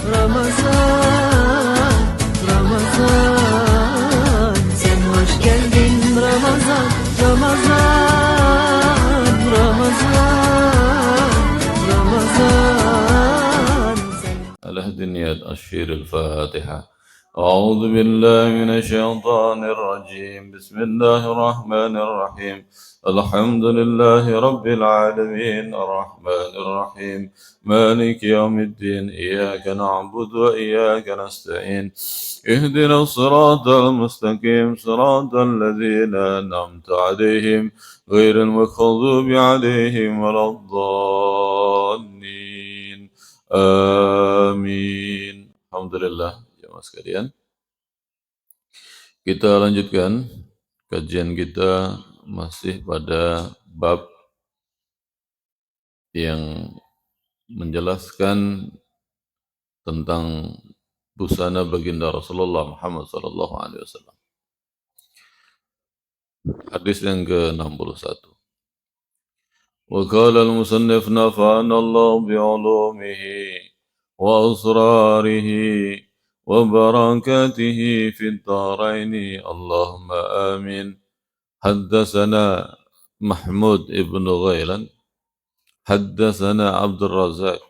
Ramazan, Ramazan, sen hoş geldin Ramazan, Ramazan, Ramazan, Ramazan. على هدنية الشير الفاتحة. أعوذ بالله من الشيطان الرجيم. بسم الله الرحمن الرحيم. الحمد لله رب العالمين الرحمن الرحيم مالك يوم الدين إياك نعبد وإياك نستعين اهدنا الصراط المستقيم صراط الذين أنعمت عليهم غير المغضوب عليهم ولا الضالين Amin. Alhamdulillah, jemaah sekalian. Kita lanjutkan kajian kita masih pada bab yang menjelaskan tentang busana baginda Rasulullah Muhammad sallallahu alaihi wasallam. Hadis yang ke-61. وقال المصنف نفعنا الله بعلومه وأسراره وبركاته في الدارين اللهم آمين. حدثنا محمود ابن غيلان حدثنا عبد الرزاق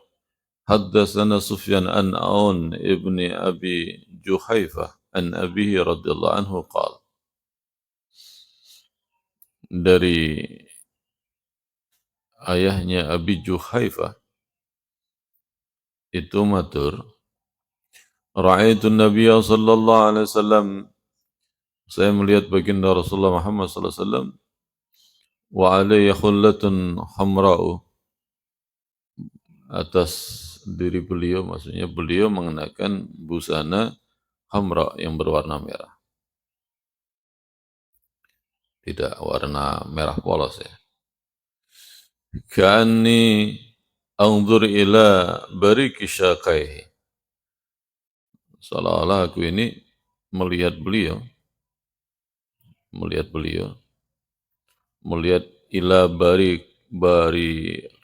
حدثنا سفيان عن عون ابن أبي جحيفة عن أبيه رضي الله عنه قال. Dari ayahnya Abi Juhaifah itu matur, Ra'aitu Nabiya sallallahu alaihi wasallam, saya melihat baginda Rasulullah Muhammad sallallahu alaihi wasallam, wa alayhi khullatun hamra'u, atas diri beliau, maksudnya beliau mengenakan busana hamra yang berwarna merah. Tidak warna merah polos ya. Ka'anni anzur ila bariki syaqaihi. Seolah-olah aku ini melihat beliau ila bari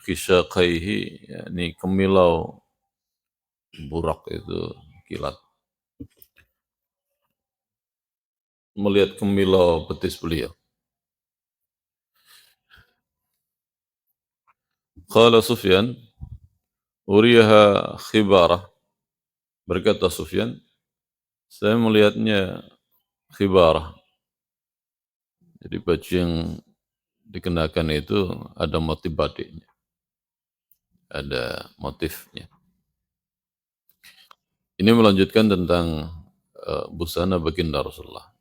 syaqaihi, yakni kemilau burak itu kilat. Melihat kemilau betis beliau. Qala Sufyan, uriyaha khibarah. Berkata Sufyan, saya melihatnya khibarah. Jadi baju yang dikenakan itu ada motif batiknya. Ada motifnya. Ini melanjutkan tentang busana baginda Rasulullah.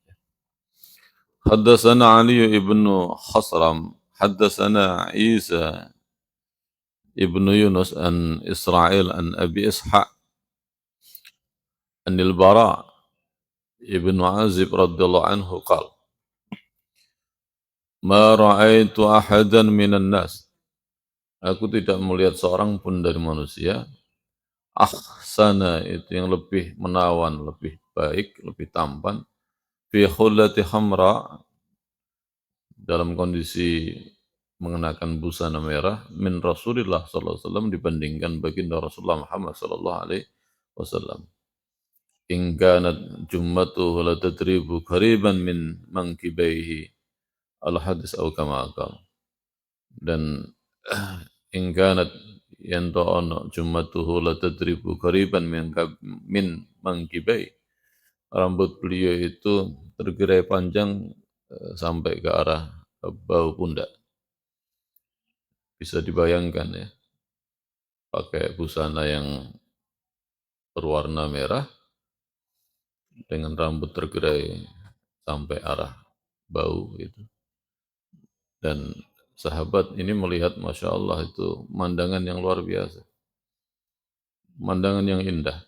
Haddatsana Ali ibnu Hasram, haddatsana Isa ibnu Yunus an Israel an Abi Ishaq an al-Bara ibnu Azib radhiyallahu anhu qala, ma ra'aitu ahadan minan nas, aku tidak melihat seorang pun dari manusia, ahsana itu yang lebih menawan, lebih baik, lebih tampan, fi khullati hamra, dalam kondisi mengenakan busana merah, min Rasulillah sallallahu alaihi wasallam, dibandingkan baginda Rasulullah Muhammad sallallahu alaihi wasallam. In kanat jummatuhu la tadribu qariban min mankibaihi, al-hadis atau kama qala. Dan in kanat yanto'ono jummatuhu la tadribu qariban min mankibaihi, rambut beliau itu tergerai panjang sampai ke arah bahu pundak. Bisa dibayangkan ya, pakai busana yang berwarna merah dengan rambut tergerai sampai arah bahu itu. Dan sahabat ini melihat, Masya Allah, itu pemandangan yang luar biasa. Pemandangan yang indah,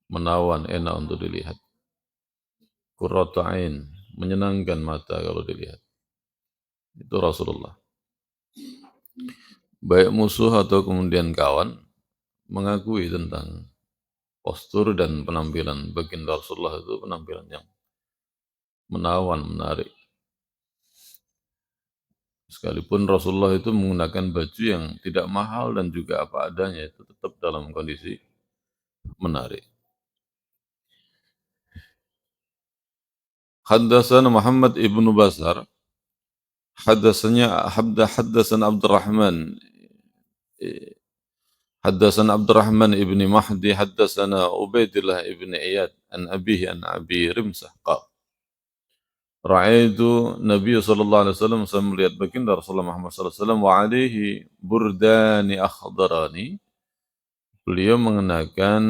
menawan, enak untuk dilihat. Qurratu ain, menyenangkan mata kalau dilihat. Itu Rasulullah. Baik musuh atau kemudian kawan mengakui tentang postur dan penampilan baginda Rasulullah, itu penampilan yang menawan, menarik. Sekalipun Rasulullah itu menggunakan baju yang tidak mahal dan juga apa adanya, itu tetap dalam kondisi menarik. Haddatsana Muhammad ibnu Basar, haddatsana Abdurrahman, haddatsana Abdurrahman ibni Mahdi, haddatsana Ubaidillah ibni Iyad, an abihi an Abi Rimsah, qala Ra'aitu Nabi sallallahu alaihi wasallam, saya melihat baginda Rasulullah Muhammad sallallahu alaihi wasallam, wa alaihi burdani akhdarani, beliau mengenakan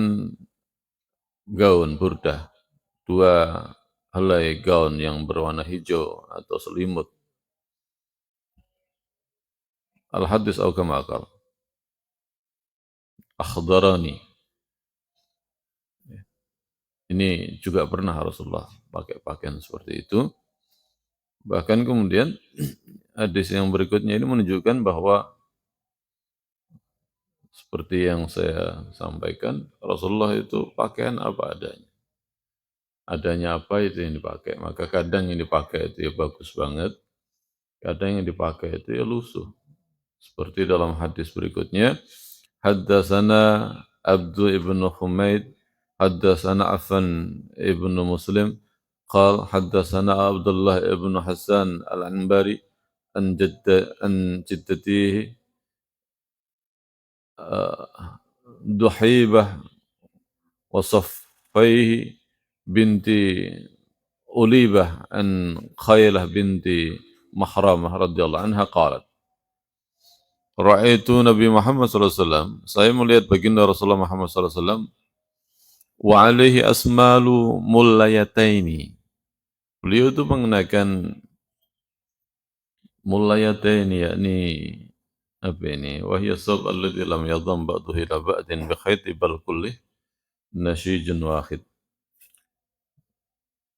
gaun burdah, dua helai gaun yang berwarna hijau atau selimut. Al-hadis atau kama qala akhdarani. Ini juga pernah Rasulullah pakai pakaian seperti itu. Bahkan kemudian hadis yang berikutnya ini menunjukkan bahwa seperti yang saya sampaikan, Rasulullah itu pakaian apa adanya. Adanya apa itu yang dipakai. Maka kadang yang dipakai itu ya bagus banget, kadang yang dipakai itu ya lusuh. Seperti dalam hadis berikutnya, haddatsana Abdu ibnu Humaid, haddatsana Affan ibnu Muslim, qal haddatsana Abdullah ibnu Hasan al-Anbari, an jiddatihi Duhaibah wa Saffaihi binti Ulibah an Khailah binti Mahramah radhiyallahu anha qalat Ra'aitu Nabi Muhammad SAW, saya melihat baginda Rasulullah Muhammad SAW, wa alaihi asmalu mullayataini. Beliau itu mengenakan mullayataini, yakni apa ini? Wahya sab alladhi lam yadham ba'duhu ila ba'din bi khayti bal kullih nasyijun wahid.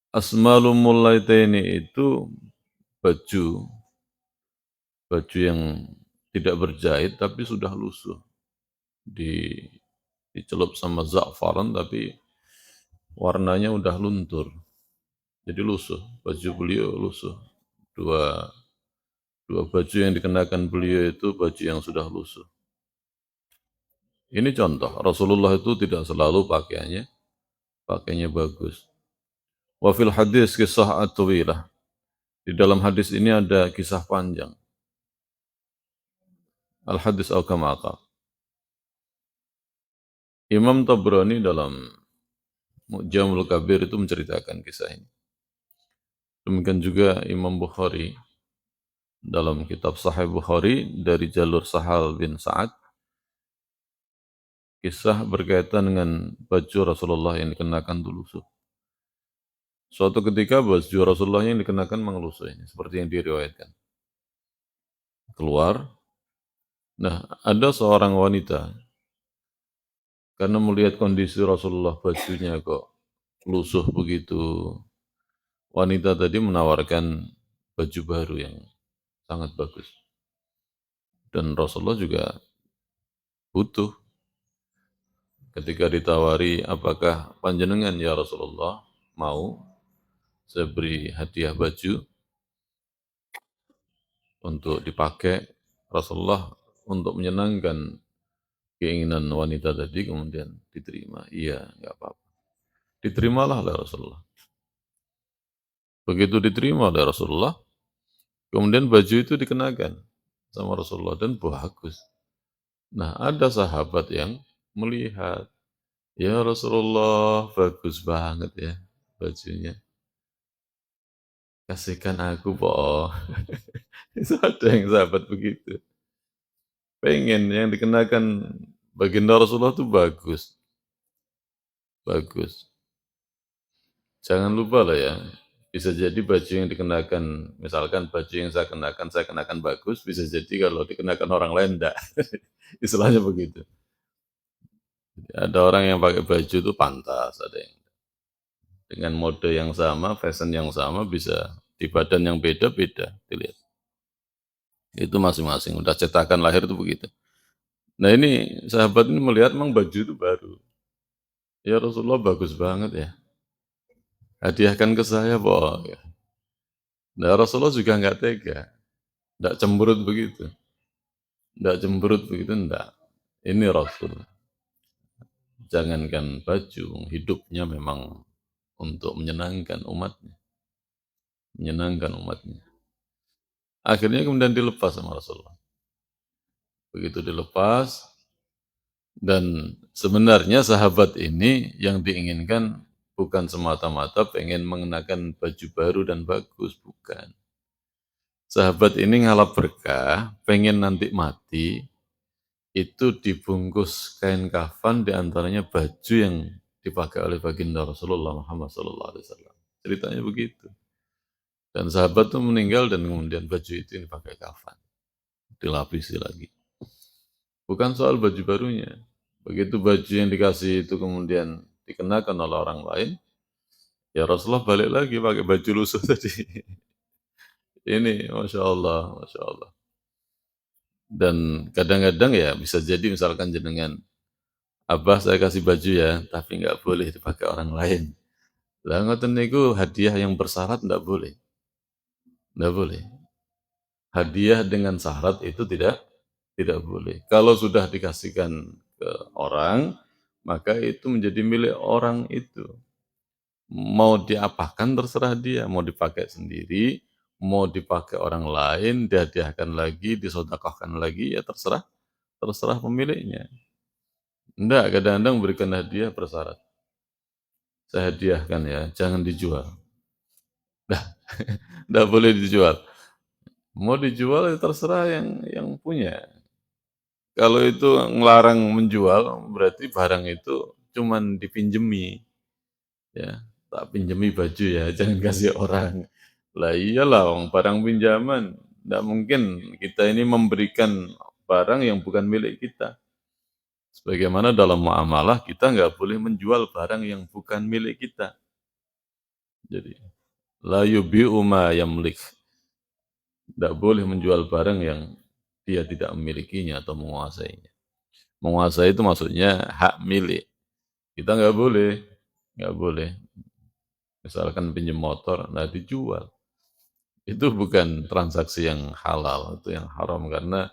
Asmalu mullayataini itu baju yang tidak berjahit tapi sudah lusuh, dicelup sama za'faran tapi warnanya udah luntur, jadi lusuh. Baju beliau lusuh. Dua baju yang dikenakan beliau itu baju yang sudah lusuh. Ini contoh, Rasulullah itu tidak selalu pakaiannya bagus. Wa fil hadis kisah at-tawilah. Di dalam hadis ini ada kisah panjang. Al-hadis au kama qala. Imam Tabrani dalam Mu'jamul Kabir itu menceritakan kisah ini. Demikian juga Imam Bukhari dalam kitab Sahih Bukhari dari jalur Sahal bin Sa'ad, kisah berkaitan dengan baju Rasulullah yang dikenakan lusuh. Suatu ketika baju Rasulullah yang dikenakan mengelusuh ini, seperti yang diriwayatkan. Keluar, nah ada seorang wanita, karena melihat kondisi Rasulullah bajunya kok lusuh begitu, wanita tadi menawarkan baju baru yang sangat bagus. Dan Rasulullah juga butuh. Ketika ditawari, apakah panjenengan ya Rasulullah mau saya beri hadiah baju untuk dipakai, Rasulullah untuk menyenangkan keinginan wanita tadi kemudian diterima. Iya, enggak apa-apa. Diterimalah oleh Rasulullah. Begitu diterima oleh Rasulullah, kemudian baju itu dikenakan sama Rasulullah dan bagus. Nah, ada sahabat yang melihat, ya Rasulullah bagus banget ya bajunya. Kasihkan aku, po. Itu ada yang sahabat begitu. Pengen yang dikenakan baginda Rasulullah itu bagus. Bagus. Jangan lupa lah ya, bisa jadi baju yang dikenakan, misalkan baju yang saya kenakan bagus, bisa jadi kalau dikenakan orang lain enggak. Istilahnya begitu. Ada orang yang pakai baju itu pantas, ada yang dengan mode yang sama, fashion yang sama, bisa di badan yang beda-beda, dilihat. Itu masing-masing, udah cetakan lahir itu begitu. Nah ini, sahabat ini melihat memang baju itu baru. Ya Rasulullah bagus banget ya. Hadiahkan ke saya, Pak. Nah Rasulullah juga nggak tega. Nggak cemberut begitu. Nggak cemberut begitu, enggak. Ini Rasul. jangankan baju, hidupnya memang untuk menyenangkan umatnya, menyenangkan umatnya. Akhirnya kemudian dilepas sama Rasulullah. Begitu dilepas, dan sebenarnya sahabat ini yang diinginkan bukan semata-mata pengen mengenakan baju baru dan bagus, bukan. Sahabat ini ngalap berkah, pengen nanti mati, itu dibungkus kain kafan diantaranya baju yang dipakai oleh baginda Rasulullah Muhammad SAW. Ceritanya begitu. Dan sahabat itu meninggal dan kemudian baju itu yang dipakai kafan. Dilapisi lagi. Bukan soal baju barunya. Begitu baju yang dikasih itu kemudian dikenakan oleh orang lain, ya Rasulullah balik lagi pakai baju lusuh tadi. Ini, Masya Allah, Masya Allah. Dan kadang-kadang ya bisa jadi misalkan jenengan, Abah saya kasih baju ya, tapi nggak boleh dipakai orang lain. Lah ngoten niku hadiah yang bersyarat nggak boleh. Nggak boleh. Hadiah dengan syarat itu tidak boleh. Kalau sudah dikasihkan ke orang, maka itu menjadi milik orang itu. Mau diapakan terserah dia, mau dipakai sendiri, mau dipakai orang lain, dihadiahkan lagi, disedekahkan lagi, ya terserah terserah pemiliknya. Enggak, kadang-kadang berikan hadiah bersyarat. Saya hadiahkan ya, jangan dijual. Nah, enggak boleh dijual. Mau dijual ya terserah yang punya. Kalau itu ngelarang menjual, berarti barang itu cuman dipinjemi. Ya, tak pinjemi baju ya, jangan kasih orang. Lah iyalah, barang pinjaman. Tidak mungkin kita ini memberikan barang yang bukan milik kita. Sebagaimana dalam muamalah kita nggak boleh menjual barang yang bukan milik kita. Jadi, la yubi'u ma yamlik. Tidak boleh menjual barang yang dia tidak memilikinya atau menguasainya. Menguasai itu maksudnya hak milik. Kita nggak boleh. Misalkan pinjam motor, nah dijual. Itu bukan transaksi yang halal, itu yang haram karena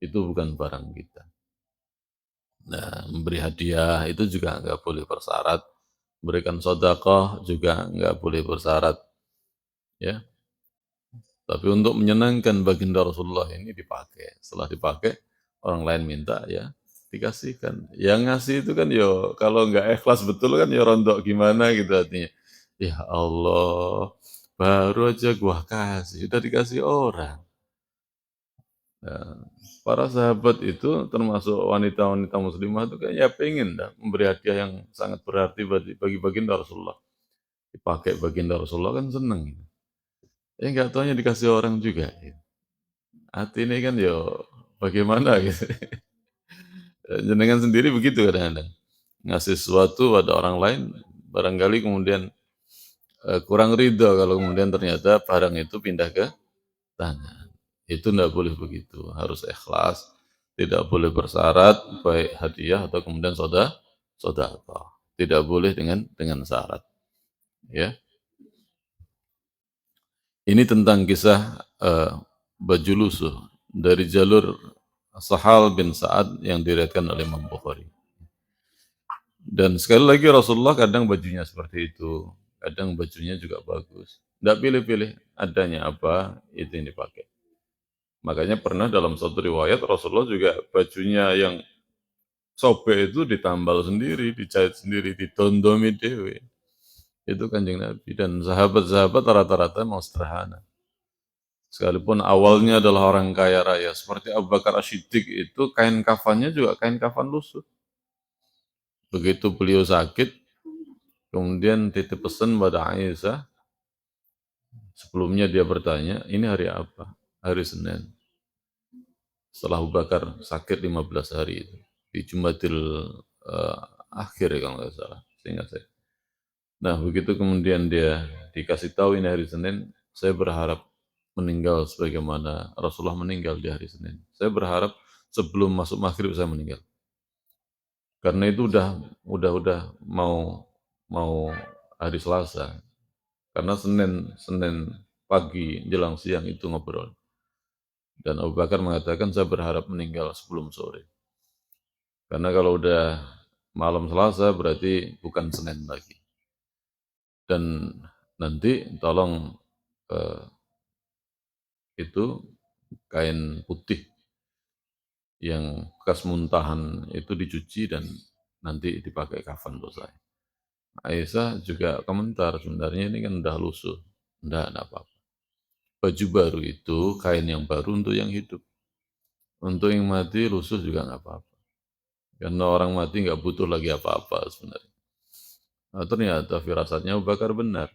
itu bukan barang kita. Nah, memberi hadiah itu juga nggak boleh bersyarat. Berikan sodakoh juga nggak boleh bersyarat. Ya, tapi untuk menyenangkan baginda Rasulullah ini dipakai. Setelah dipakai, orang lain minta ya dikasihkan. Yang ngasih itu kan yo kalau nggak ikhlas betul kan ya rontok gimana gitu artinya. Ya Allah, baru aja gua kasih, udah dikasih orang. Nah, para sahabat itu termasuk wanita-wanita muslimah itu kayaknya pengen dah memberi hadiah yang sangat berarti bagi baginda Rasulullah. Dipakai baginda Rasulullah kan seneng. Ya nggak taunya dikasih orang juga. Hati ini kan yo bagaimana gitu. Jenengan sendiri begitu kadang-kadang. Ngasih sesuatu pada orang lain, barangkali kemudian kurang ridho kalau kemudian ternyata barang itu pindah ke tangan. Itu tidak boleh begitu, harus ikhlas, tidak boleh bersyarat baik hadiah atau kemudian sodako. Tidak boleh dengan syarat. Ya, ini tentang kisah baju lusuh dari jalur Sahal bin Sa'ad yang diriwayatkan oleh Imam Bukhari. Dan sekali lagi Rasulullah kadang bajunya seperti itu, kadang bajunya juga bagus. Tidak pilih-pilih, adanya apa, itu yang dipakai. Makanya pernah dalam satu riwayat Rasulullah juga bajunya yang sobek itu ditambal sendiri, dijahit sendiri, ditondomi dewe. Itu Kanjeng Nabi. Dan sahabat-sahabat rata-rata mau sederhana. Sekalipun awalnya adalah orang kaya raya, seperti Abu Bakar As-Siddiq itu kain kafannya juga kain kafan lusuh. Begitu beliau sakit, kemudian titip pesan pada Aisyah. Sebelumnya dia bertanya, ini hari apa? Hari Senin. Setelah Abu Bakar sakit 15 hari itu. Di Jumatil akhir ya kalau nggak salah. Seingat saya. Nah begitu kemudian dia dikasih tahu ini hari Senin, saya berharap meninggal sebagaimana Rasulullah meninggal di hari Senin. Saya berharap sebelum masuk maghrib saya meninggal. Karena itu udah mau hari Selasa. Karena Senin pagi jelang siang itu ngobrol. Dan Abu Bakar mengatakan saya berharap meninggal sebelum sore. Karena kalau udah Malam Selasa berarti bukan Senin lagi. Dan nanti tolong eh, itu kain putih yang bekas muntahan itu dicuci dan nanti dipakai kafan untuk saya. Aisyah juga komentar, sebenarnya ini kan udah lusuh. Enggak apa-apa. Baju baru itu kain yang baru untuk yang hidup. Untuk yang mati lusuh juga nggak apa-apa. Karena orang mati nggak butuh lagi apa-apa sebenarnya. Nah, ternyata firasatnya Abu Bakar benar.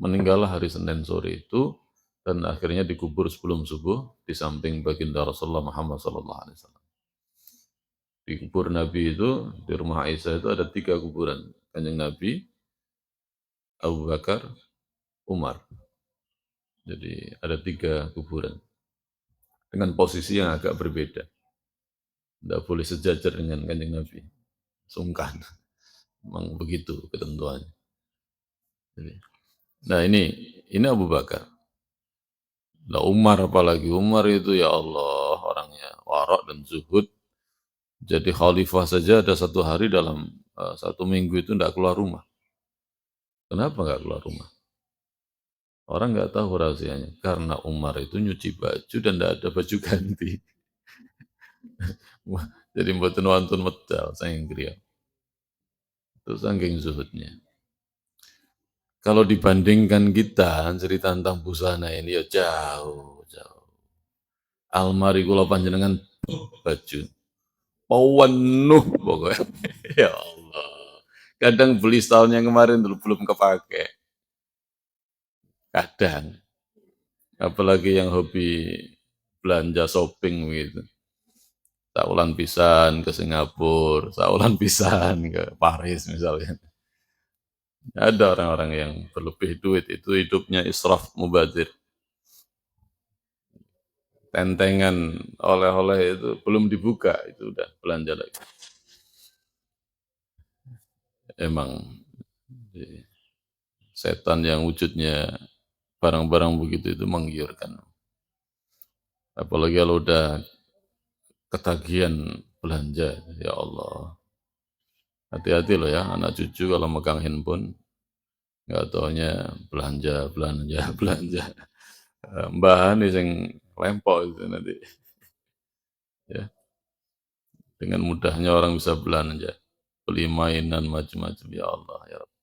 Meninggallah hari Senin sore itu dan akhirnya dikubur sebelum subuh di samping baginda Rasulullah Muhammad SAW. Di kubur Nabi itu, di rumah Aisyah itu ada 3 kuburan. Kanjeng Nabi, Abu Bakar, Umar. Jadi ada 3 kuburan dengan posisi yang agak berbeda. Tidak boleh sejajar dengan kanjeng Nabi. Sungkan. Memang begitu ketentuannya. Jadi, nah ini Abu Bakar. Nah Umar apalagi. Umar itu ya Allah orangnya warak dan zuhud. Jadi khalifah saja ada 1 hari dalam 1 minggu itu tidak keluar rumah. Kenapa nggak keluar rumah? Orang nggak tahu rahasianya. Karena Umar itu nyuci baju dan tidak ada baju ganti. Wah, jadi mboten wonten medal saking griya. Terus saking zuhudnya. Kalau dibandingkan kita cerita tentang busana ini ya jauh, jauh. Almari kula panjenengan baju penuh pokoknya. Ya Allah. Kadang beli setahun yang kemarin dulu belum kepake. Kadang. Apalagi yang hobi belanja shopping gitu. Saulan pisan ke Singapura, saulan pisan ke Paris misalnya. Ada orang-orang yang berlebih duit itu hidupnya israf mubadir. Tentengan oleh-oleh itu belum dibuka, itu udah belanja lagi. Emang setan yang wujudnya barang-barang begitu itu menggiurkan. Apalagi kalau udah ketagihan belanja, ya Allah. Hati-hati loh ya, anak cucu kalau megang handphone, nggak taunya belanja, belanja, belanja. Mbahan yang lempok itu nanti. Ya, dengan mudahnya orang bisa belanja, beli mainan macam-macam. Ya Allah, ya Rabb.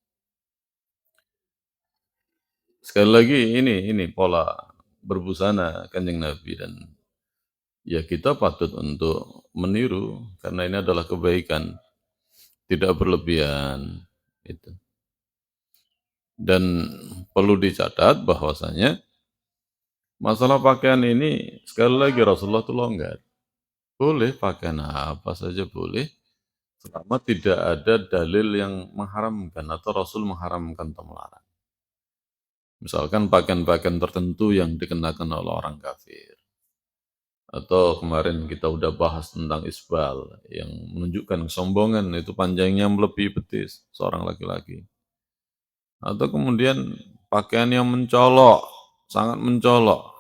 Sekali lagi ini pola berbusana kanjeng Nabi dan ya kita patut untuk meniru karena ini adalah kebaikan, tidak berlebihan. Itu. Dan perlu dicatat bahwasanya masalah pakaian ini sekali lagi Rasulullah itu longgar. Boleh pakaian apa saja boleh, selama tidak ada dalil yang mengharamkan atau Rasul mengharamkan atau melarang. Misalkan pakaian-pakaian tertentu yang dikenakan oleh orang kafir. Atau kemarin kita udah bahas tentang isbal yang menunjukkan kesombongan itu panjangnya melebihi betis seorang laki-laki. Atau kemudian pakaian yang mencolok, sangat mencolok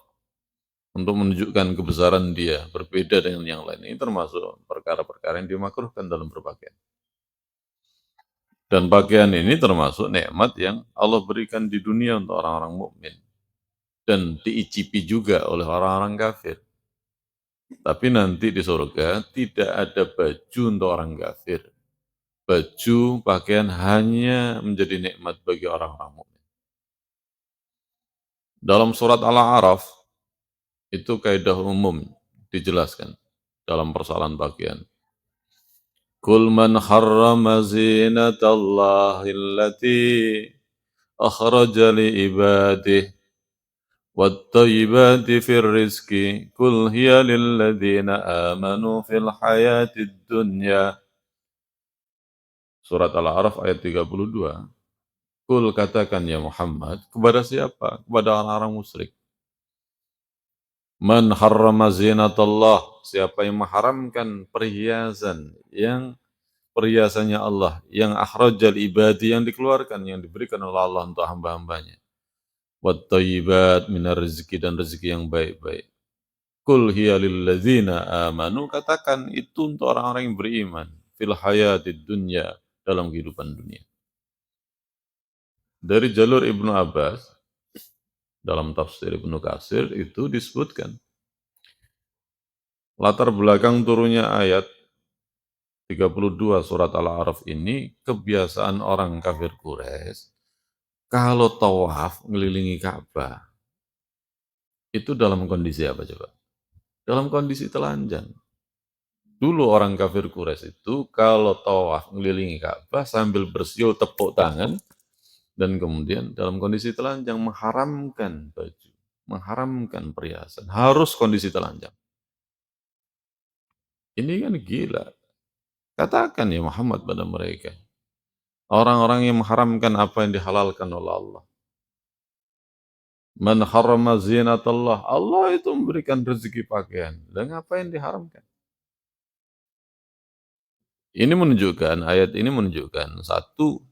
untuk menunjukkan kebesaran dia berbeda dengan yang lain. Ini termasuk perkara-perkara yang dimakruhkan dalam berpakaian. Dan pakaian ini termasuk nikmat yang Allah berikan di dunia untuk orang-orang mukmin dan diicipi juga oleh orang-orang kafir. Tapi nanti di surga tidak ada baju untuk orang kafir. Baju, pakaian hanya menjadi nikmat bagi orang-orang mukmin. Dalam surat Al-A'raf itu kaidah umum dijelaskan dalam persoalan pakaian. Kul man harrama zinatallahi allati akhraja li ibadihi والطيبات في الرزق قل هي للذين آمنوا في الحياة الدنيا Surat Al-A'raf ayat 32. Kul katakan ya Muhammad, kepada siapa? Kepada orang-orang musyrik. Man harrama zinatallah, siapa yang mengharamkan perhiasan yang perhiasannya Allah, yang akhrajal ibadi, yang dikeluarkan, yang diberikan oleh Allah untuk hamba-hambanya. Wat thayyibat minar rezeki, dan rezeki yang baik-baik. Kul hiya lilladzina amanu, katakan itu untuk orang-orang yang beriman. fil hayatid dunya, dalam kehidupan dunia. Dari jalur Ibnu Abbas, dalam tafsir Ibnu Katsir itu disebutkan, latar belakang turunnya ayat 32 surat Al-A'raf ini, kebiasaan orang kafir Quraisy kalau tawaf ngelilingi Ka'bah, itu dalam kondisi apa coba? Dalam kondisi telanjang. Dulu orang kafir Quraisy itu kalau tawaf ngelilingi Ka'bah sambil bersiul tepuk tangan, dan kemudian dalam kondisi telanjang, mengharamkan baju, mengharamkan perhiasan, harus kondisi telanjang. Ini kan gila. Katakan ya Muhammad pada mereka, orang-orang yang mengharamkan apa yang dihalalkan oleh Allah. Man harrama zinatallah, Allah itu memberikan rezeki pakaian. Dan apa yang diharamkan? Ini menunjukkan, ayat ini menunjukkan, satu,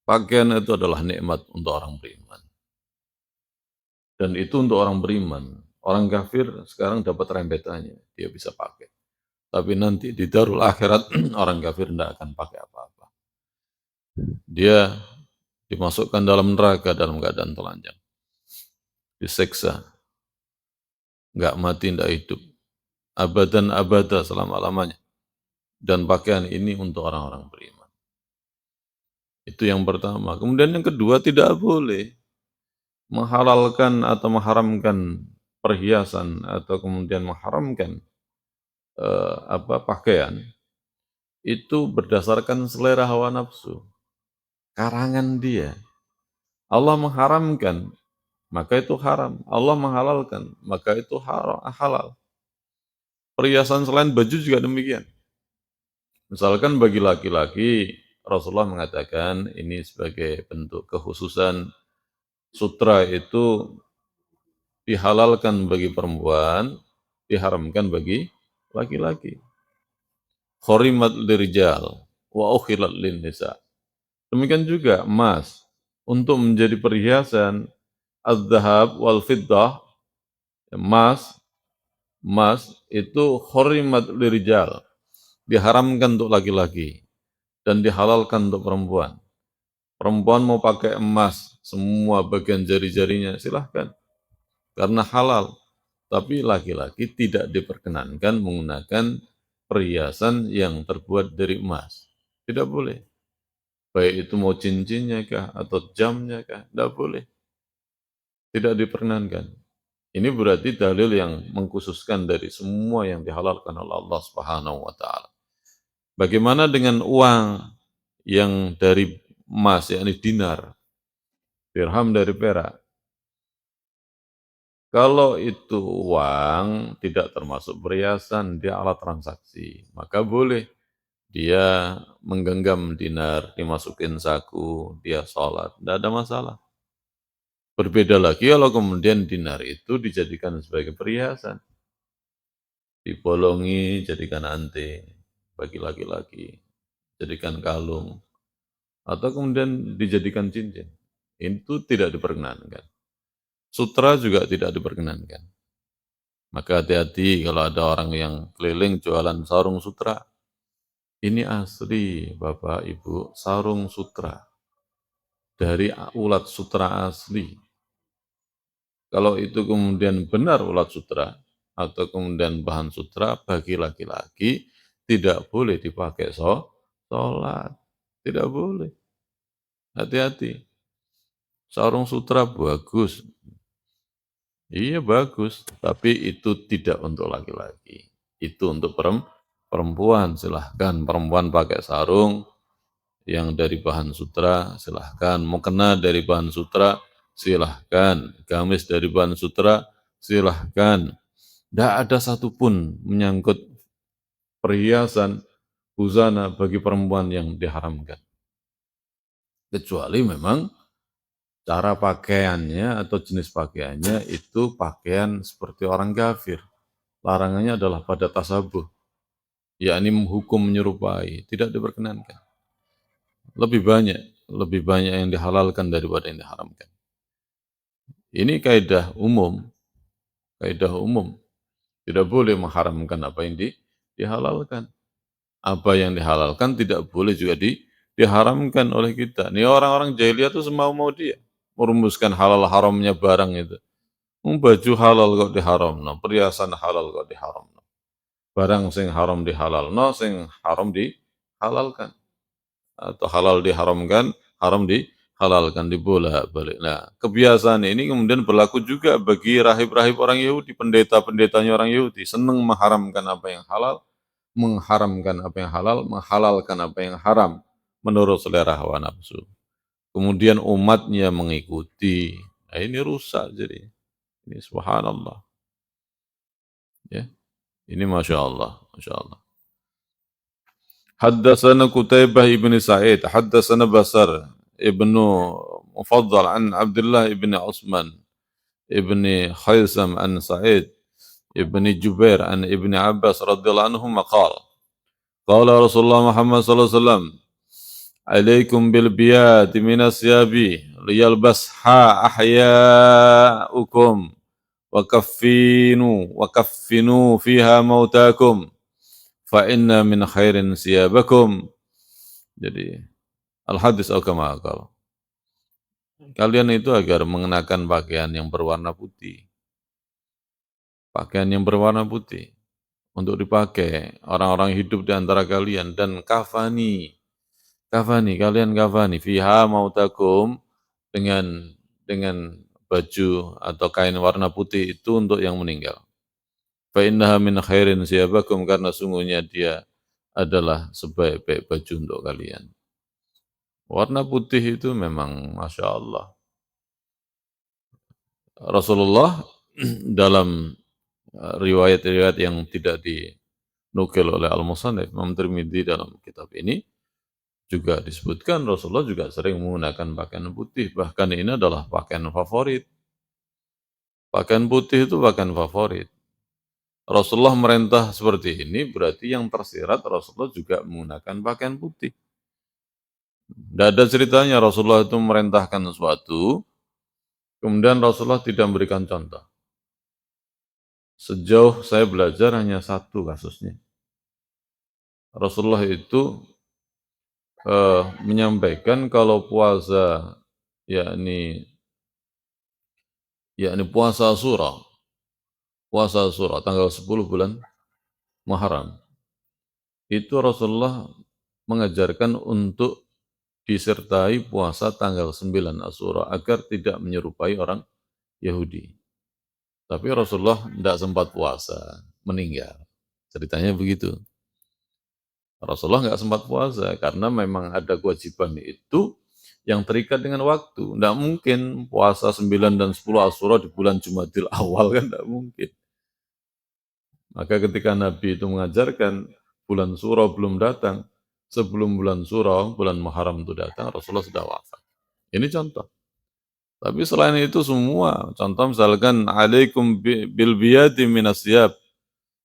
pakaian itu adalah nikmat untuk orang beriman. Dan itu untuk orang beriman. Orang kafir sekarang dapat rembetannya, dia bisa pakai. Tapi nanti di darul akhirat, orang kafir tidak akan pakai apa-apa. Dia dimasukkan dalam neraka dalam keadaan telanjang. Diseksa. Nggak mati, nggak hidup. Abadan abada selama-lamanya. Dan pakaian ini untuk orang-orang beriman. Itu yang pertama. Kemudian yang kedua, tidak boleh menghalalkan atau mengharamkan perhiasan atau kemudian mengharamkan pakaian itu berdasarkan selera hawa nafsu, karangan dia. Allah mengharamkan, maka itu haram. Allah menghalalkan, maka itu halal. Perhiasan selain baju juga demikian. Misalkan bagi laki-laki, Rasulullah mengatakan ini sebagai bentuk kekhususan, sutra itu dihalalkan bagi perempuan, diharamkan bagi laki-laki. Khorimat lirijal wa ukhilat lin nisa. Demikian juga emas, untuk menjadi perhiasan, az-zahab wal fiddah, emas, emas itu khorimat lirijal, diharamkan untuk laki-laki dan dihalalkan untuk perempuan. Perempuan mau pakai emas, semua bagian jari-jarinya, silahkan, karena halal. Tapi laki-laki tidak diperkenankan menggunakan perhiasan yang terbuat dari emas. Tidak boleh. Baik itu mau cincinnya kah, atau jamnya kah, tidak boleh. Tidak diperkenankan. Ini berarti dalil yang mengkhususkan dari semua yang dihalalkan oleh Allah Subhanahu wa taala. Bagaimana dengan uang yang dari emas, yakni dinar, dirham dari perak? Kalau itu uang tidak termasuk perhiasan, dia alat transaksi, maka boleh dia menggenggam dinar, dimasukin saku, dia sholat, tidak ada masalah. Berbeda lagi kalau kemudian dinar itu dijadikan sebagai perhiasan, dibolongi, jadikan anting bagi laki-laki, jadikan kalung, atau kemudian dijadikan cincin. Itu tidak diperkenankan. Sutra juga tidak diperkenankan. Maka hati-hati kalau ada orang yang keliling jualan sarung sutra. Ini asli, Bapak Ibu, sarung sutra. Dari ulat sutra asli. Kalau itu kemudian benar ulat sutra, atau kemudian bahan sutra, bagi laki-laki tidak boleh dipakai sholat. Tidak boleh. Hati-hati. Sarung sutra bagus. Iya bagus, tapi itu tidak untuk laki-laki. Itu untuk perempuan. Silahkan perempuan pakai sarung yang dari bahan sutra, silahkan. Mukena dari bahan sutra, silahkan. Gamis dari bahan sutra, silahkan. Tidak ada satupun menyangkut perhiasan, busana bagi perempuan yang diharamkan. Kecuali memang cara pakaiannya atau jenis pakaiannya itu pakaian seperti orang kafir. Larangannya adalah pada tasabuh, yakni menghukum menyerupai, tidak diperkenankan. Lebih banyak yang dihalalkan daripada yang diharamkan. Ini kaidah umum, kaidah umum. Tidak boleh mengharamkan apa yang dihalalkan. Apa yang dihalalkan tidak boleh juga diharamkan oleh kita. Nih orang-orang jahiliyah tuh semau-mau dia merumuskan halal haramnya barang itu. Baju halal kok diharamno, perhiasan halal kok diharamno. Barang sing haram dihalalno, sing haram dihalalkan. Atau halal diharamkan, haram dihalalkan, dibolak-balik. Nah, kebiasaan ini kemudian berlaku juga bagi rahib-rahib orang Yahudi, pendeta-pendetanya orang Yahudi, senang mengharamkan apa yang halal, mengharamkan apa yang halal, menghalalkan apa yang haram, menurut selera hawa nafsu. Kemudian umatnya mengikuti. Nah, ini rusak jadi. Ini subhanallah. Ya, ini masya Allah, masya Allah. حدثنا قتيبة بن سعيد حدثنا بصر ابن مفضل عن عبد الله بن عثمان ابن خيثم عن سعيد ابن جبير عن ابن عباس رضي الله عنهما قال قال رسول الله محمد صلى الله عليه وسلم عليكم بالبيات من الثياب ليلبسها أحياؤكم وكفنوا فيها موتاكم fa inna min khairin siyabakum. Jadi al-hadis atau kama qala. Kalian itu agar mengenakan pakaian yang berwarna putih. Pakaian yang berwarna putih untuk dipakai orang-orang hidup di antara kalian dan kafani. Kafani, kalian kafani fiha mautakum dengan baju atau kain warna putih itu untuk yang meninggal. Fa innaha min khairin siyabakum karena sungguhnya dia adalah sebaik-baik baju untuk kalian. Warna putih itu memang Masya Allah. Rasulullah dalam riwayat-riwayat yang tidak dinukil oleh Al-Musannif, Imam Tirmidzi dalam kitab ini, juga disebutkan Rasulullah juga sering menggunakan pakaian putih. Bahkan ini adalah pakaian favorit. Pakaian putih itu pakaian favorit. Rasulullah merintah seperti ini, berarti yang tersirat Rasulullah juga menggunakan pakaian putih. Tidak ada ceritanya Rasulullah itu merintahkan sesuatu, kemudian Rasulullah tidak memberikan contoh. Sejauh saya belajar hanya satu kasusnya. Rasulullah itu menyampaikan kalau puasa, yakni puasa Asyura tanggal 10 bulan Muharram. Itu Rasulullah mengajarkan untuk disertai puasa tanggal 9 Asyura agar tidak menyerupai orang Yahudi. Tapi Rasulullah tidak sempat puasa, meninggal. Ceritanya begitu. Rasulullah nggak sempat puasa karena memang ada kewajiban itu yang terikat dengan waktu. Tidak mungkin puasa 9 dan 10 Asyura di bulan Jumadil awal kan tidak mungkin. Maka ketika Nabi itu mengajarkan bulan Syura belum datang, sebelum bulan Syura, bulan Muharram itu datang, Rasulullah sudah wafat. Ini contoh. Tapi selain itu semua, contoh misalkan alaikum bil biyadi minas siyab.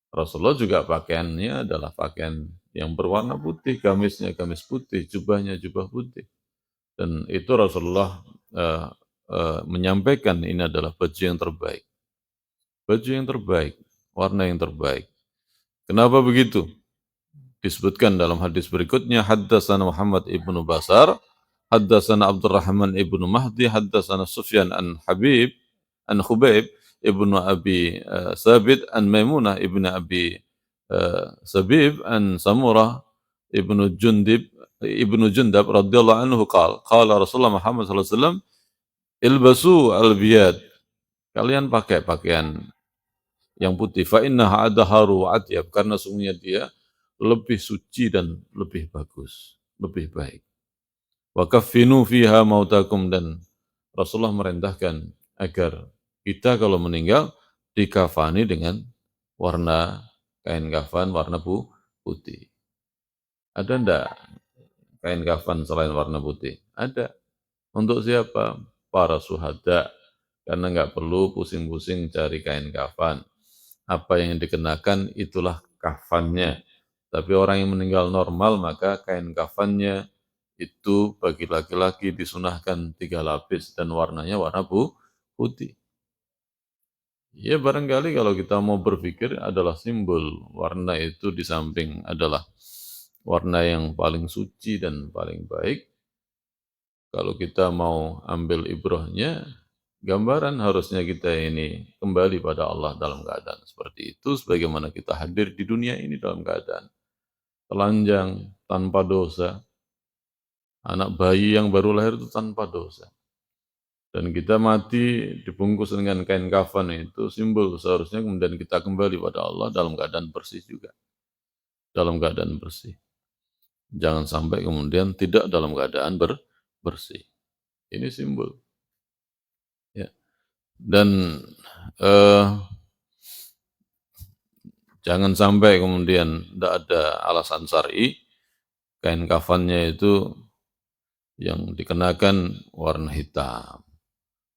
Rasulullah juga pakaiannya adalah pakaian yang berwarna putih, gamisnya gamis putih, jubahnya jubah putih. Dan itu Rasulullah menyampaikan ini adalah baju yang terbaik. Baju yang terbaik, warna yang terbaik. Kenapa begitu? Disebutkan dalam hadis berikutnya, haddatsana Muhammad ibnu Basar, haddatsana Abdurrahman ibnu Mahdi, haddatsana Sufyan an Khubaib ibnu Abi Sabit, an Maimunah ibnu Abi Sabib, an Samurah ibnu Jundab radhiyallahu anhu qala Rasulullah Muhammad sallallahu alaihi wasallam, ilbasu al-biyad. Kalian pakai pakaian yang putih, fa innaha adharu wa atyab, karena sungguhnya dia lebih suci dan lebih bagus, lebih baik. Wa kaffinu fiha mautakum, dan Rasulullah merintahkan agar kita kalau meninggal dikafani dengan warna kain kafan warna putih. Ada enggak kain kafan selain warna putih? Ada. Untuk siapa? Para syuhada. Karena enggak perlu pusing-pusing cari kain kafan. Apa yang dikenakan itulah kafannya. Tapi orang yang meninggal normal, maka kain kafannya itu bagi laki-laki disunahkan 3 lapis dan warnanya warna putih. Ya barangkali kalau kita mau berpikir adalah simbol warna itu di samping adalah warna yang paling suci dan paling baik. Kalau kita mau ambil ibrahnya, gambaran harusnya kita ini kembali pada Allah dalam keadaan seperti itu, sebagaimana kita hadir di dunia ini dalam keadaan telanjang, tanpa dosa. Anak bayi yang baru lahir itu tanpa dosa. Dan kita mati dibungkus dengan kain kafan itu simbol seharusnya kemudian kita kembali pada Allah dalam keadaan bersih juga. Dalam keadaan bersih. Jangan sampai kemudian tidak dalam keadaan bersih. Ini simbol. Ya. Dan eh, jangan sampai kemudian tidak ada alasan syar'i, kain kafannya itu yang dikenakan warna hitam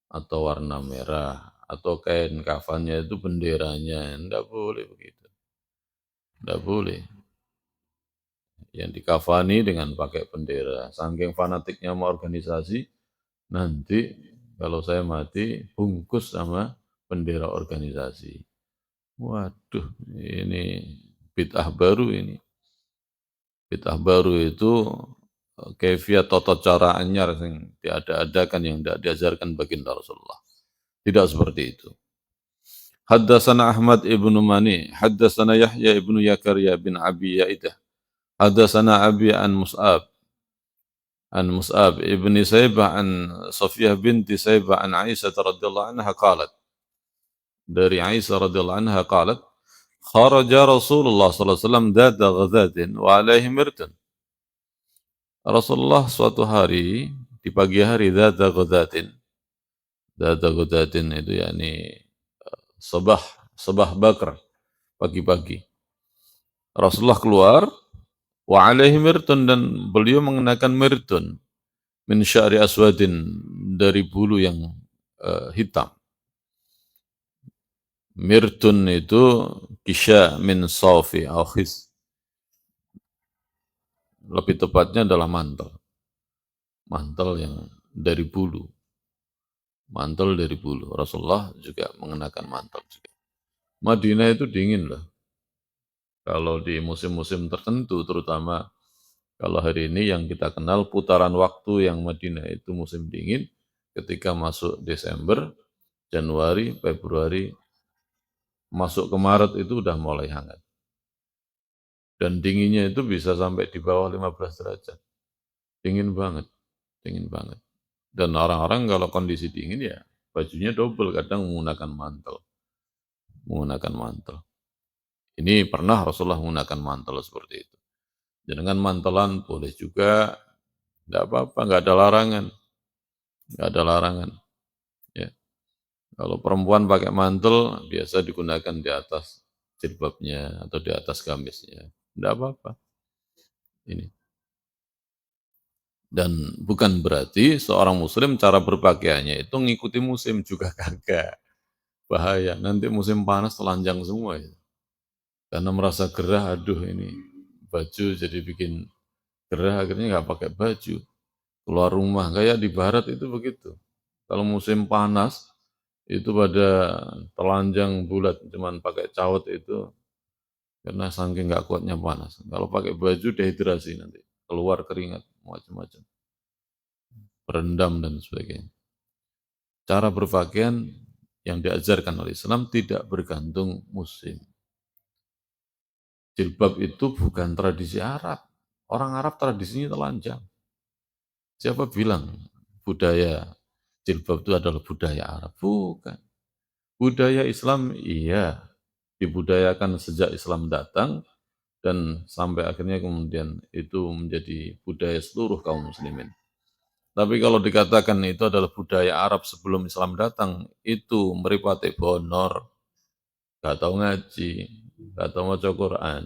atau warna merah atau kain kafannya itu benderanya, tidak boleh begitu, tidak boleh. Yang dikafani dengan pakai bendera, saking fanatiknya sama organisasi, nanti kalau saya mati bungkus sama bendera organisasi. Waduh, ini bid'ah baru ini. Bid'ah baru itu kaifiat tata cara anyar yang diada-adakan yang tidak diajarkan baginda Rasulullah. Tidak seperti itu. Haddatsana Ahmad ibnu Mani, haddatsana Yahya ibnu Yakaria bin Abi Yaidah, haddatsana Abi an Mus'ab ibni Saibah an Safiyah binti Saibah an Aisyah radhiyallahu anha qalat. Dari Aisyah radhiyallahu anha qalat, kharaja Rasulullah sallallahu alaihi wasallam data ghadatin wa alaihi mirtun. Rasulullah suatu hari di pagi hari data ghadatin. Data ghadatin itu yakni sabah sabah bakar, pagi-pagi. Rasulullah keluar wa alaihi mirtun dan beliau mengenakan mirtun min sya'ri aswadin dari bulu yang hitam. Mirtun itu kisya min safi au khis. Lebih tepatnya adalah mantel. Mantel yang dari bulu. Mantel dari bulu. Rasulullah juga mengenakan mantel juga. Madinah itu dingin loh. Kalau di musim-musim tertentu, terutama kalau hari ini yang kita kenal putaran waktu yang Madinah itu musim dingin, ketika masuk Desember, Januari, Februari, masuk ke Maret itu udah mulai hangat. Dan dinginnya itu bisa sampai di bawah 15 derajat. Dingin banget, dingin banget. Dan orang-orang kalau kondisi dingin ya bajunya double, kadang menggunakan mantel. Menggunakan mantel. Ini pernah Rasulullah menggunakan mantel seperti itu. Dengan mantelan boleh juga, tidak apa-apa, nggak ada larangan. Nggak ada larangan. Ya. Kalau perempuan pakai mantel, biasa digunakan di atas jilbabnya atau di atas gamisnya. Tidak apa-apa. Ini. Dan bukan berarti seorang muslim cara berpakaiannya itu ngikuti musim juga kagak. Bahaya, nanti musim panas telanjang semua ya. Karena merasa gerah, aduh ini baju jadi bikin gerah, akhirnya nggak pakai baju. Keluar rumah, kayak di barat itu begitu. Kalau musim panas, itu pada telanjang bulat, cuman pakai cawat itu, karena saking nggak kuatnya panas. Kalau pakai baju dehidrasi nanti, keluar keringat, macam-macam. Berendam dan sebagainya. Cara berpakaian yang diajarkan oleh Islam tidak bergantung musim. Jilbab itu bukan tradisi Arab. Orang Arab tradisinya telanjang. Siapa bilang budaya jilbab itu adalah budaya Arab? Bukan. Budaya Islam iya, dibudayakan sejak Islam datang dan sampai akhirnya kemudian itu menjadi budaya seluruh kaum muslimin. Tapi kalau dikatakan itu adalah budaya Arab sebelum Islam datang, itu meripati bonor, gak tahu ngaji, gak tahu maca Quran.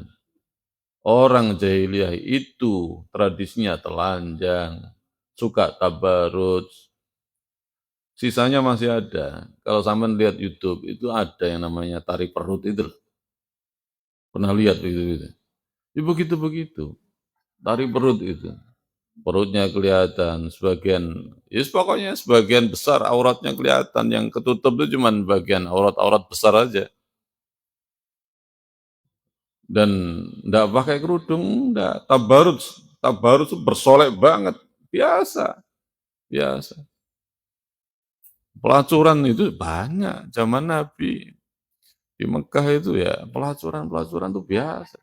Orang jahiliyah itu tradisinya telanjang, suka tabarruj. Sisanya masih ada. Kalau sampean lihat YouTube, itu ada yang namanya tari perut itu. Pernah lihat begitu-begitu? Ya begitu-begitu. Tari perut itu. Perutnya kelihatan, sebagian, ya pokoknya sebagian besar auratnya kelihatan, yang ketutup itu cuma bagian aurat-aurat besar aja. dan ndak pakai kerudung, ndak tabarut, tabarut itu bersolek banget, biasa, biasa. Pelacuran itu banyak zaman Nabi di Mekah itu ya pelacuran itu biasa.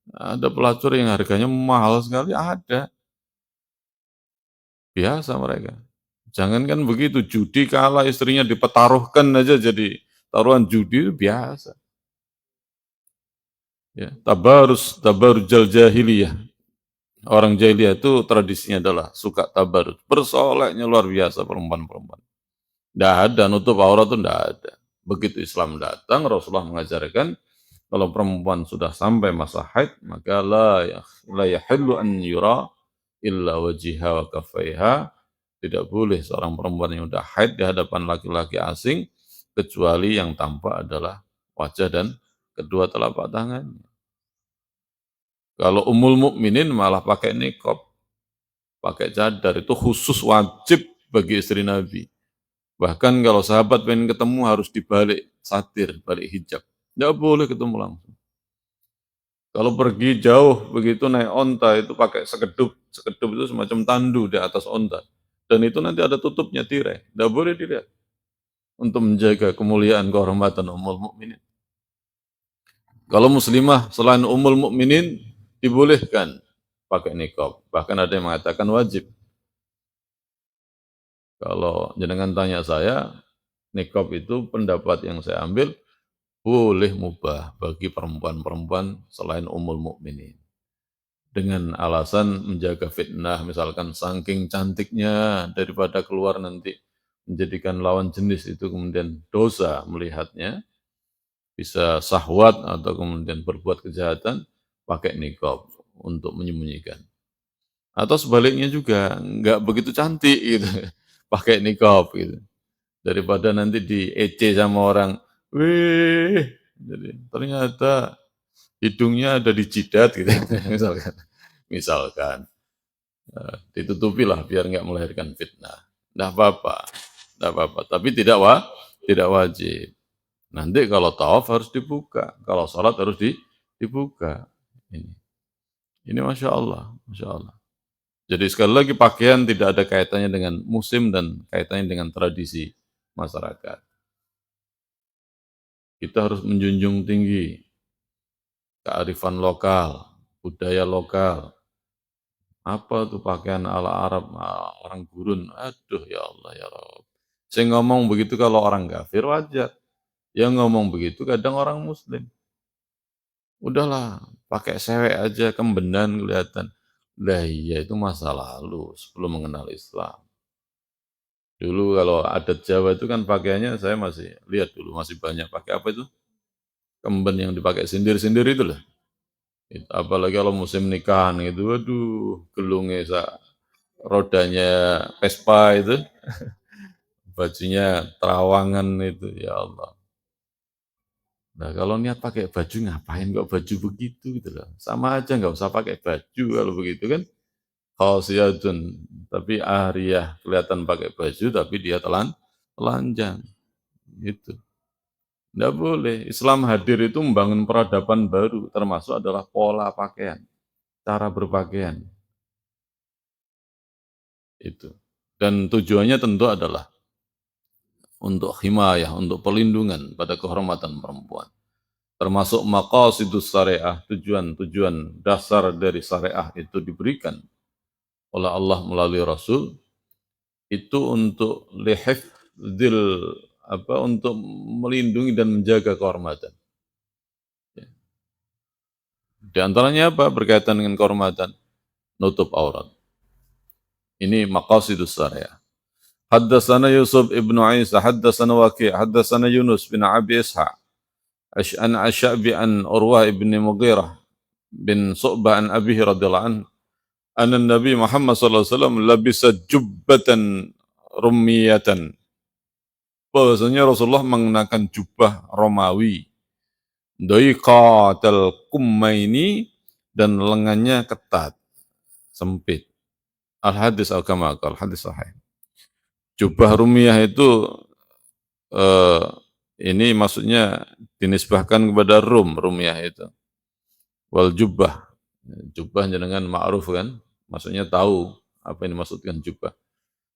Ada pelacur yang harganya mahal sekali ada, biasa mereka. Jangankan begitu, judi kalah istrinya dipertaruhkan aja jadi taruhan judi itu biasa. Ya, tabarujal jahiliyah. Orang jahiliyah itu tradisinya adalah suka tabarut. Bersoleknya luar biasa perempuan-perempuan. Tidak ada, nutup aurat itu tidak ada. Begitu Islam datang, Rasulullah mengajarkan, kalau perempuan sudah sampai masa haid, maka la yahillu an yura illa wajiha wa kafaiha. Tidak boleh seorang perempuan yang sudah haid di hadapan laki-laki asing, kecuali yang tampak adalah wajah dan kedua telapak tangannya. Kalau Ummul Mukminin malah pakai niqab, pakai cadar, itu khusus wajib bagi istri Nabi. Bahkan kalau sahabat pengen ketemu harus dibalik satir, balik hijab. Nggak boleh ketemu langsung. Kalau pergi jauh begitu naik onta itu pakai sekedup. Sekedup itu semacam tandu di atas onta. Dan itu nanti ada tutupnya tirai. Nggak boleh dilihat. Untuk menjaga kemuliaan kehormatan Ummul Mukminin. Kalau muslimah selain Ummul Mukminin dibolehkan pakai niqab. Bahkan ada yang mengatakan wajib. Kalau jenengan tanya saya, niqab itu pendapat yang saya ambil boleh mubah bagi perempuan-perempuan selain Ummul Mukminin. Dengan alasan menjaga fitnah, misalkan saking cantiknya daripada keluar nanti menjadikan lawan jenis itu kemudian dosa melihatnya, bisa syahwat atau kemudian berbuat kejahatan, pakai niqab untuk menyembunyikan. Atau sebaliknya juga, nggak begitu cantik gitu, pakai niqab gitu. Daripada nanti diece sama orang, wih, jadi ternyata hidungnya ada di jidat gitu, misalkan. Misalkan, ditutupilah biar nggak melahirkan fitnah. Nggak apa-apa, nggak apa-apa. Tapi tidak wajib. Nanti kalau tawaf harus dibuka, kalau sholat harus dibuka. Ini masya Allah, masya Allah. Jadi sekali lagi pakaian tidak ada kaitannya dengan musim dan kaitannya dengan tradisi masyarakat. Kita harus menjunjung tinggi kearifan lokal, budaya lokal. Apa tuh pakaian ala Arab, orang gurun? Aduh ya Allah ya Rabb. Saya ngomong begitu kalau orang kafir wajar. Yang ngomong begitu kadang orang muslim. Udahlah, pakai sewek aja kembenan kelihatan. Lah iya itu masa lalu sebelum mengenal Islam. Dulu kalau adat Jawa itu kan pakaiannya saya masih lihat dulu masih banyak pakai apa itu? Kemben yang dipakai sindir-sindir itu loh. Apalagi kalau musim nikahan itu, waduh, gelungnya rodanya Vespa itu, bajunya terawangan itu, ya Allah. Nah kalau niat pakai baju ngapain kok baju begitu gitu loh. Sama aja nggak usah pakai baju kalau begitu kan. Khawsiyatun, tapi Ariyah kelihatan pakai baju tapi dia telanjang. Itu. Nggak boleh. Islam hadir itu membangun peradaban baru, termasuk adalah pola pakaian, cara berpakaian. Itu. Dan tujuannya tentu adalah untuk himayah, untuk perlindungan pada kehormatan perempuan. Termasuk maqasidus syariah, tujuan-tujuan dasar dari syariah itu diberikan oleh Allah melalui Rasul, itu untuk lihifdzil, untuk melindungi dan menjaga kehormatan. Di antaranya apa? Berkaitan dengan kehormatan, nutup aurat. Ini maqasidus syariah. Haddatsana Yusuf ibnu Isa, haddatsana Waqi', haddatsana Yunus bin Abi Ishaq, an Asy'abi an Urwah ibn Mughirah bin Su'bah an abihi radhiyallahu anhu, anna Nabi Muhammad sallallahu alaihi wasallam labisa jubbatan rumiyatan. Bahwasanya Rasulullah mengenakan jubah Romawi, daiqatal kummaini, dan lengannya ketat, sempit. Al-hadis al-kama al-hadis sahih. Jubah rumiyah itu ini maksudnya dinisbahkan kepada Rum, Rumiyah itu. wal jubbah. Jubbah jenengan ma'ruf kan, maksudnya tahu apa yang dimaksudkan jubbah.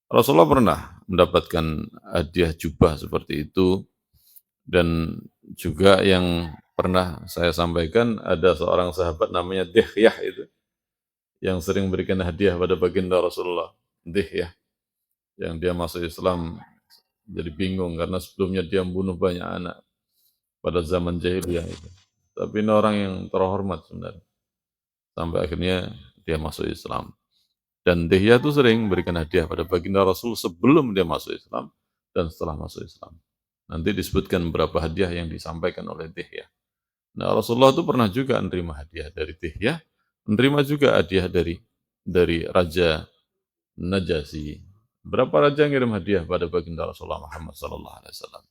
Rasulullah pernah mendapatkan hadiah jubah seperti itu, dan juga yang pernah saya sampaikan ada seorang sahabat namanya Dihyah itu yang sering memberikan hadiah pada baginda Rasulullah. Dihyah yang dia masuk Islam jadi bingung karena sebelumnya dia membunuh banyak anak pada zaman jahiliyah itu. Tapi ini orang yang terhormat sebenarnya. Sampai akhirnya dia masuk Islam. Dan Dihya itu sering memberikan hadiah pada baginda Rasul sebelum dia masuk Islam dan setelah masuk Islam. Nanti disebutkan beberapa hadiah yang disampaikan oleh Dihya. Nah, Rasulullah itu pernah juga menerima hadiah dari Dihya, menerima juga hadiah dari Raja Najasyi. Berapa raja yang ngirim hadiah pada baginda Rasulullah Muhammad SAW.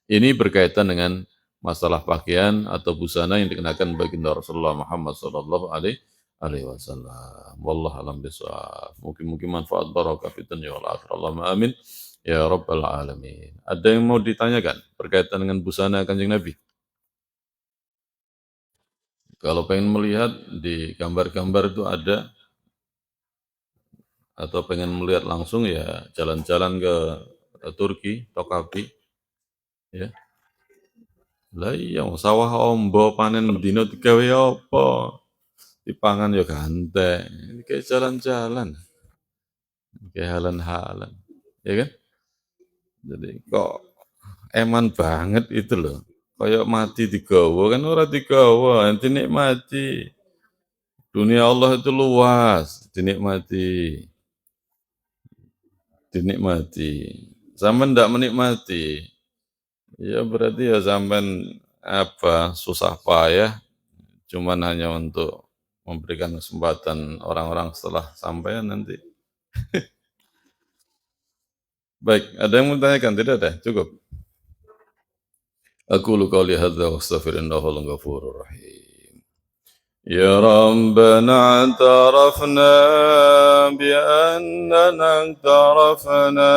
Ini berkaitan dengan masalah pakaian atau busana yang dikenakan baginda Rasulullah Muhammad SAW. Wallah alam bisawab. Mungkin manfaat barakah fi dunya wal akhirah. Allahumma amin ya rabbal alamin. Ada yang mau ditanyakan berkaitan dengan busana Kanjeng Nabi? Kalau pengen melihat di gambar-gambar itu ada, atau pengen melihat langsung ya jalan-jalan ke Turki, Tokapi, ya. Lah iya, sawah ombo panen dino digawe apa? Dipangan ya ganteng. Ini kayak jalan-jalan, kayak halan-halan, ya kan? Jadi kok eman banget itu loh. Kayak mati digawa kan ora digawa, ente nikmati. Dunia Allah itu luas, dinikmati. Dinikmati. Sampean ndak menikmati, ya berarti ya sampean apa susah payah cuman hanya untuk memberikan kesempatan orang-orang setelah sampean nanti. Baik, ada yang mau tanyakan? Tidak ada? Cukup. Aku lu qauli hadza wa astaghfirullahal ghafurur rahim. يا ربنا اعترفنا بأننا اقترفنا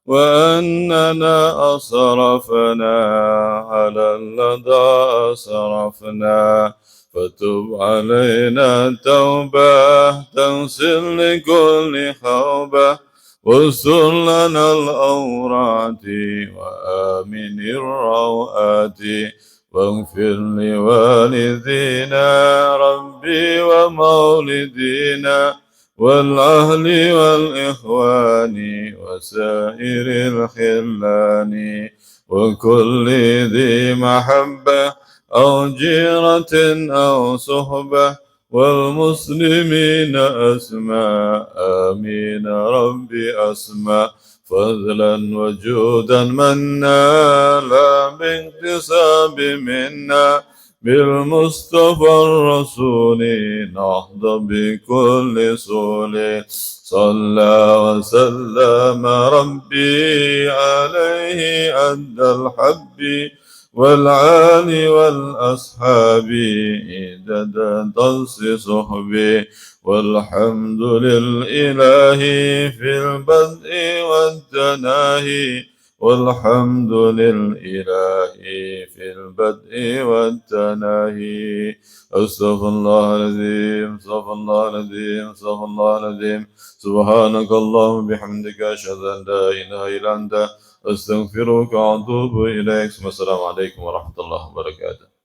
وأننا أصرفنا على الذي أسرفنا فتب علينا توبة تغسل لكل خوبة واستر لنا الأورات وآمن الروآت واغفر لوالدينا ربي ومولدينا والأهل والإخوان وسائر الخلان وكل ذي محبة أو جيرة أو صحبة والمسلمين أسماء آمين ربي أسماء فضلا وجودا منا لا باكتساب منا بالمصطفى الرسول نهضى بكل سول صلى وسلم ربي عليه أدى الحب والعال والأصحاب إدد ضلس صحبي والحمد للإله في البدء والتناهي والحمد للإله في البدء والتناهي أستغفر الله العظيم أستغفر الله العظيم أستغفر الله العظيم سبحانك اللهم بحمدك أشهد أن لا إله إلا أنت أستغفرك وأتوب إليك. السلام عليكم ورحمة الله وبركاته.